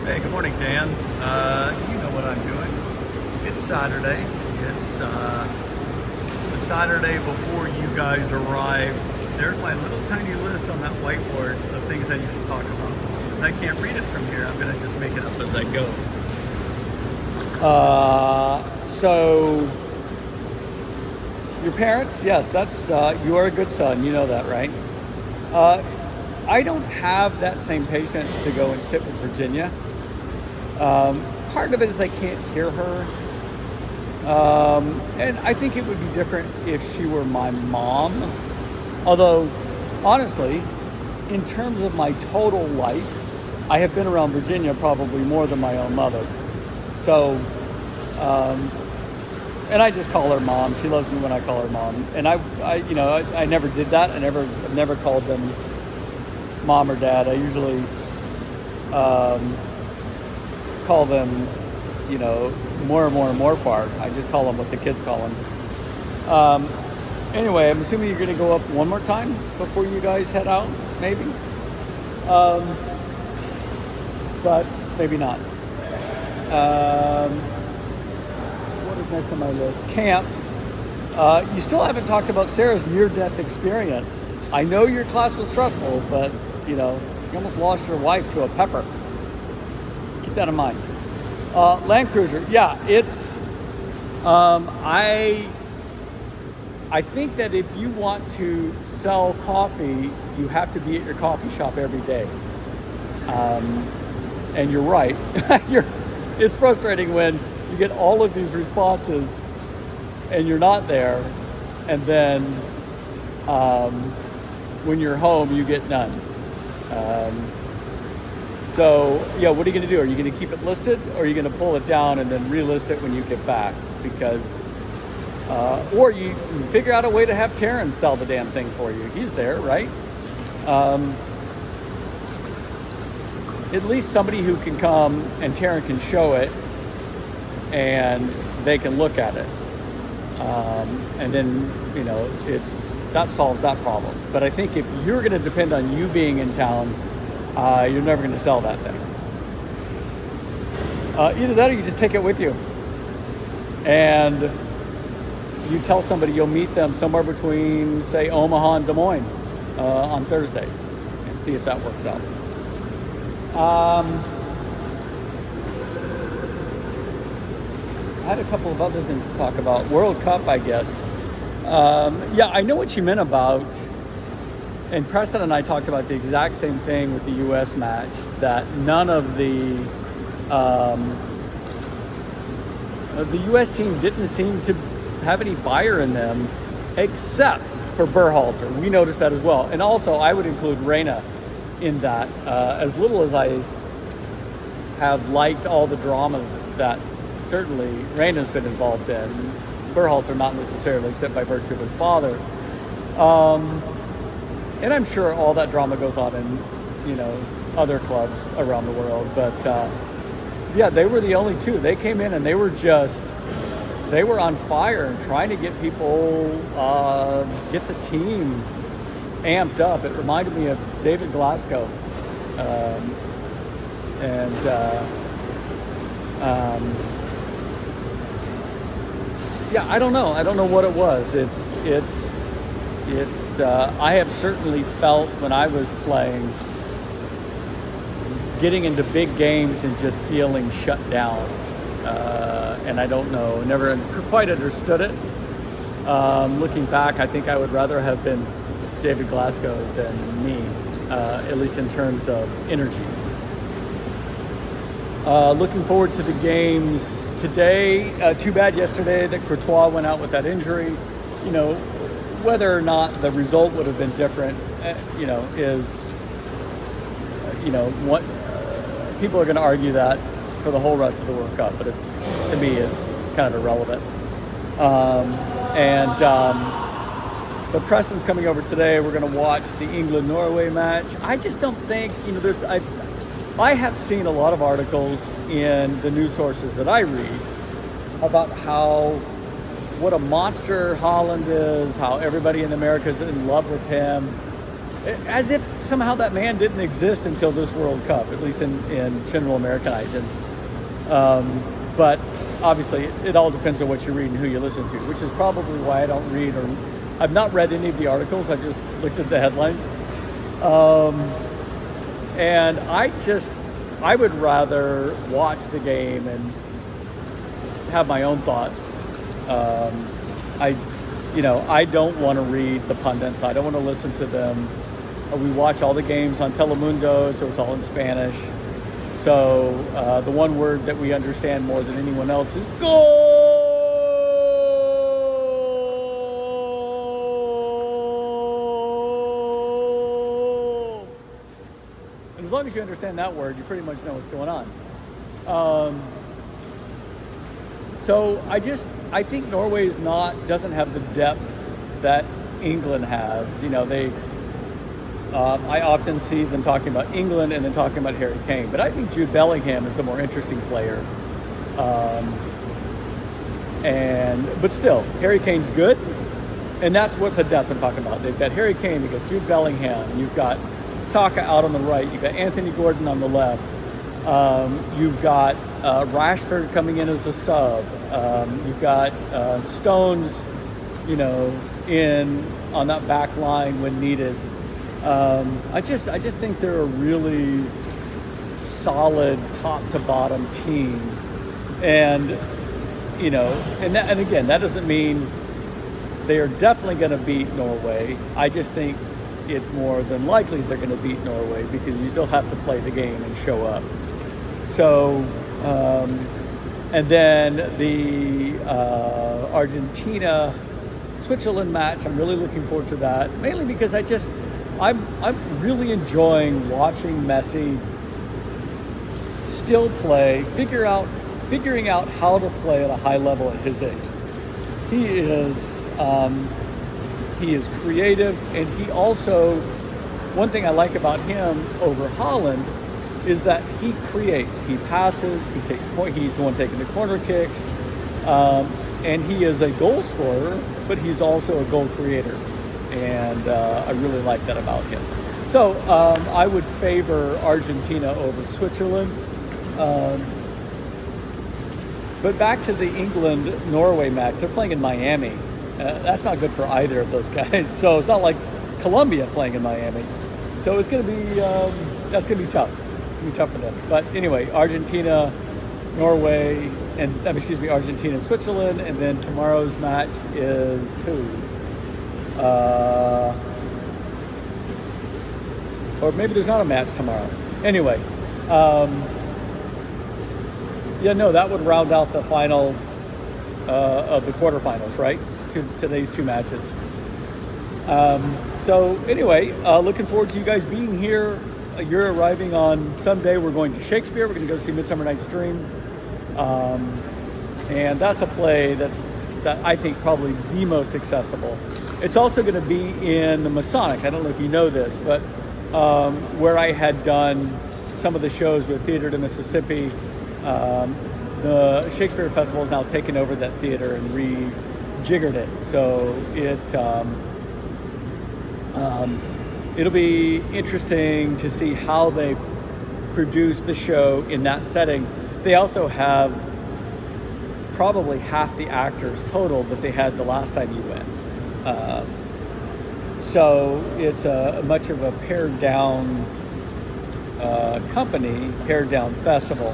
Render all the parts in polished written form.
Hey, good morning, Dan. You know what I'm doing. It's Saturday. It's the Saturday before you guys arrive. There's my little tiny list on that whiteboard of things I need to talk about. Since I can't read it from here, I'm going to just make it up as I go. So your parents, yes, that's you are a good son. You know that, right? I don't have that same patience to go and sit with Virginia. Part of it is I can't hear her, and I think it would be different if she were my mom. Although, honestly, in terms of my total life, I have been around Virginia probably more than my own mother. So, and I just call her mom. She loves me when I call her mom. And I never did that. I've never called them mom or dad. I usually call them, more far. I just call them what the kids call them. Anyway, I'm assuming you're going to go up one more time before you guys head out, maybe. But maybe not. What is next on my list? Camp. You still haven't talked about Sarah's near-death experience. I know your class was stressful, but you almost lost your wife to a pepper. So keep that in mind. Land Cruiser. Yeah, it's. I think that if you want to sell coffee, you have to be at your coffee shop every day. And you're right. It's frustrating when you get all of these responses and you're not there, and then when you're home, you get none. So, what are you going to do? Are you going to keep it listed, or are you going to pull it down and then relist it when you get back? Because, or you figure out a way to have Taryn sell the damn thing for you. He's there, right? At least somebody who can come and Taryn can show it and they can look at it. And then, that solves that problem. But I think if you're going to depend on you being in town, you're never going to sell that thing. Either that or you just take it with you. And you tell somebody you'll meet them somewhere between, say, Omaha and Des Moines on Thursday and see if that works out. I had a couple of other things to talk about. World Cup, I guess. I know what you meant about, and Preston and I talked about the exact same thing with the U.S. match, that none of the U.S. team didn't seem to have any fire in them, except for Berhalter. We noticed that as well. And also, I would include Reyna in that. As little as I have liked all the drama that certainly Reyna's been involved in, Berhalter not necessarily, except by virtue of his father. And I'm sure all that drama goes on in, other clubs around the world. But they were the only two. They came in and they were on fire and trying to get people, get the team amped up. It reminded me of David Glasgow. I don't know. I don't know what it was. I have certainly felt when I was playing, getting into big games and just feeling shut down. And I don't know, never quite understood it. Looking back, I think I would rather have been David Glasgow than me, at least in terms of energy. Looking forward to the games today. Too bad yesterday that Courtois went out with that injury. Whether or not the result would have been different, is, what people are going to argue that for the whole rest of the World Cup. But to me, it's kind of irrelevant. But Preston's coming over today. We're going to watch the England-Norway match. I just don't think, I have seen a lot of articles in the news sources that I read about what a monster Haaland is, how everybody in America is in love with him. as if somehow that man didn't exist until this World Cup, at least in general Americanizing. But obviously, it all depends on what you read and who you listen to, which is probably why I don't read, or I've not read any of the articles. I just looked at the headlines. And I would rather watch the game and have my own thoughts. I don't want to read the pundits. I don't want to listen to them. We watch all the games on Telemundo, so it's all in Spanish. So the one word that we understand more than anyone else is goal. And as long as you understand that word, you pretty much know what's going on. So I think Norway doesn't have the depth that England has. I often see them talking about England and then talking about Harry Kane, but I think Jude Bellingham is the more interesting player. But still, Harry Kane's good, and that's what the depth I'm talking about. They've got Harry Kane, they've got Jude Bellingham, you've got Saka out on the right, you've got Anthony Gordon on the left, you've got Rashford coming in as a sub, you've got Stones, in on that back line when needed. I just think they're a really solid top to bottom team, and again, that doesn't mean they are definitely going to beat Norway. I just think it's more than likely they're going to beat Norway because you still have to play the game and show up. So, and then the Argentina-Switzerland match, I'm really looking forward to that, mainly because I'm really enjoying watching Messi still play, figuring out how to play at a high level at his age. He is creative, and he also, one thing I like about him over Haaland is that he creates, he passes, he takes point, he's the one taking the corner kicks, and he is a goal scorer, but he's also a goal creator. And I really like that about him. So I would favor Argentina over Switzerland. But back to the England-Norway match. They're playing in Miami. That's not good for either of those guys. So it's not like Colombia playing in Miami. So it's going to be that's going to be tough. It's going to be tough for them. But anyway, Argentina, Norway, Argentina, Switzerland, and then tomorrow's match is who? Or maybe there's not a match tomorrow. Anyway, that would round out the final of the quarterfinals, right? Today's two matches. So anyway, looking forward to you guys being here. You're arriving on Sunday. We're going to Shakespeare. We're going to go see Midsummer Night's Dream. And that's a play that I think probably the most accessible. It's also going to be in the Masonic. I don't know if you know this, but where I had done some of the shows with Theater to Mississippi, the Shakespeare Festival has now taken over that theater and rejiggered it. So it'll be interesting to see how they produce the show in that setting. They also have probably half the actors total that they had the last time you went. So it's a much of a pared down company, pared down festival.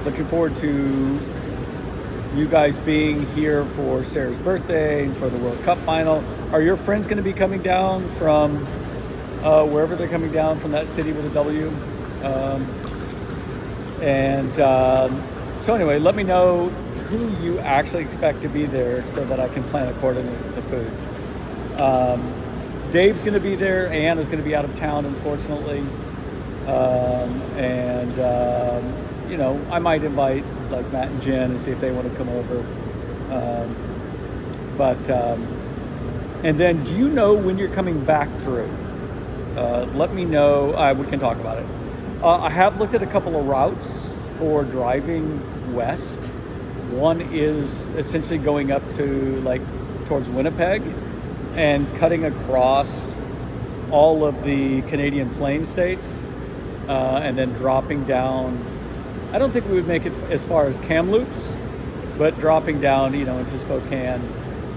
Looking forward to you guys being here for Sarah's birthday and for the World Cup final. Are your friends going to be coming down from wherever they're coming down from, that city with a W? So anyway, let me know who you actually expect to be there so that I can plan accordingly with the food. Dave's going to be there. Anna's going to be out of town, unfortunately. I might invite like Matt and Jen and see if they want to come over. And then, do you know when you're coming back through? Let me know. We can talk about it. I have looked at a couple of routes for driving west. One is essentially going up to like towards Winnipeg and cutting across all of the Canadian plain states and then dropping down. I don't think we would make it as far as Kamloops, but dropping down, into Spokane.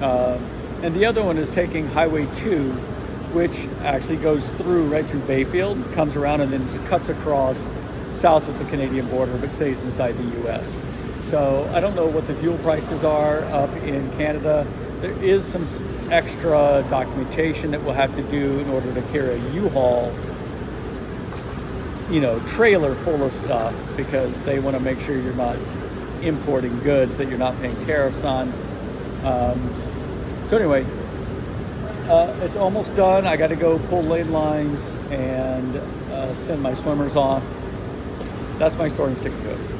And the other one is taking Highway 2, which actually goes right through Bayfield, comes around and then just cuts across south of the Canadian border, but stays inside the U.S. So I don't know what the fuel prices are up in Canada. There is some extra documentation that we'll have to do in order to carry a U-Haul, trailer full of stuff, because they want to make sure you're not importing goods that you're not paying tariffs on. So anyway, it's almost done. I got to go pull lane lines and send my swimmers off. That's my story. I'm sticking to it.